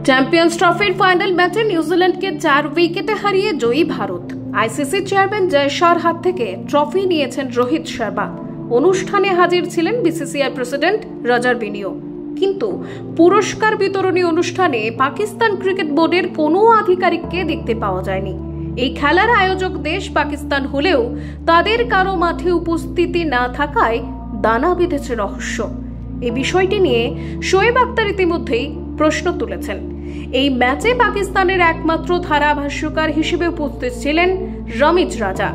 Champions ট্রফির final ম্যাচে নিউজিল্যান্ডকে 4 উইকেটে হারিয়ে জয়ী ভারত। আইসিসি চেয়ারম্যান জয় শাহর হাত থেকে ট্রফি নিয়েছেন রোহিত শর্মা। অনুষ্ঠানে হাজির ছিলেন বিসিসিআই প্রেসিডেন্ট রজার বিনিও। কিন্তু পুরস্কার বিতরণী অনুষ্ঠানে পাকিস্তান ক্রিকেট বোর্ডের কোনো আধিকারিককে দেখতে পাওয়া যায়নি। এই খেলার আয়োজক দেশ পাকিস্তান হলেও তাদের কারো মাঠে উপস্থিতি না থাকায় দানা বেঁধেছে রহস্য। এই বিষয়টি নিয়ে শোয়েব আখতার ইতিমধ্যেই প্রশ্ন তুলেছেন। এই ম্যাচে পাকিস্তানের একমাত্র ধারাভাষ্যকার হিসেবে উপস্থিত ছিলেন রমিজ রাজা।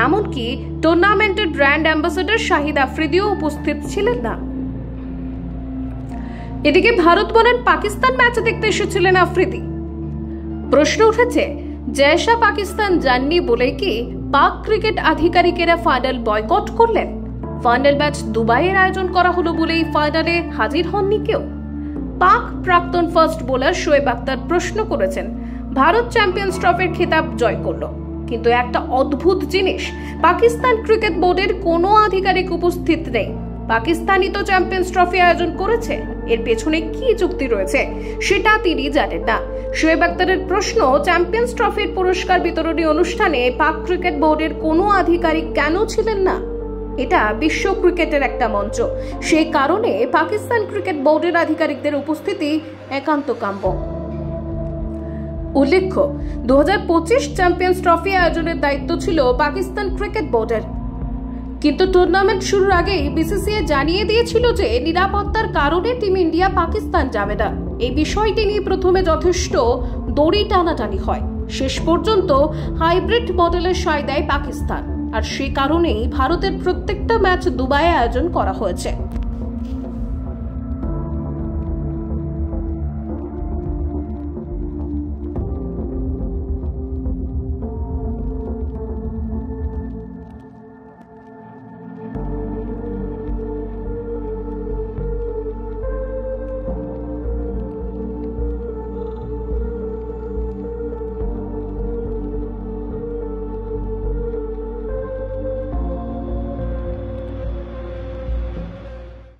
এমনকি টুর্নামেন্টের ব্র্যান্ড অ্যাম্বাসেডর শাহিদ আফ্রিদিও উপস্থিত ছিলেন না। এদিকে ভারত বনাম পাকিস্তান ম্যাচ দেখতে এসেছিলেন আফ্রিদি। প্রশ্ন উঠেছে, জয়শাহ পাকিস্তান যাননি বলে কি পাক ক্রিকেট আধিকারিকেরা ফাইনাল বয়কট করলেন? ফাইনাল ম্যাচ দুবাইয়ের আয়োজন করা হলো বলেই ফাইনালে হাজির হননি কেউ? পাক প্রাক্তন ফাস্ট বোলার শোয়েব আখতার প্রশ্ন করেছেন, ভারত চ্যাম্পিয়ন্স ট্রফির খেতাব জয় করলো, কিন্তু একটা অদ্ভুত জিনিস, পাকিস্তান ক্রিকেট বোর্ডের কোনো আধিকারিক উপস্থিত নেই। পাকিস্তানই তো চ্যাম্পিয়ন্স ট্রফি আয়োজন করেছে, এর পেছনে কি যুক্তি রয়েছে সেটা তিনি জানেন না। শোয়েব আখতারের প্রশ্ন, চ্যাম্পিয়ন্স ট্রফির পুরস্কার বিতরণী অনুষ্ঠানে পাক ক্রিকেট বোর্ডের কোনো আধিকারিক কেন ছিলেন না? এটা বিশ্ব ক্রিকেটের একটা মঞ্চ, সেই কারণে পাকিস্তান ক্রিকেট বোর্ডের আধিকারিকদের উপস্থিতি একান্ত কাম্য। উল্লেখ্য, 2025 চ্যাম্পিয়ন্স ট্রফি আয়োজনের দায়িত্ব ছিল পাকিস্তান ক্রিকেট বোর্ডের, কিন্তু টুর্নামেন্ট শুরুর আগেই বিসিসিআই জানিয়ে দিয়েছিল যে নিরাপত্তার কারণে টিম ইন্ডিয়া পাকিস্তান যাবে না। এই বিষয়টি নিয়ে প্রথমে যথেষ্ট দড়ি টানাটানি হয়, শেষ পর্যন্ত হাইব্রিড মডেলের সায় দেয় পাকিস্তান, আর সে কারণেই ভারতের প্রত্যেকটা ম্যাচ দুবাইয়ে আয়োজন করা হয়েছে।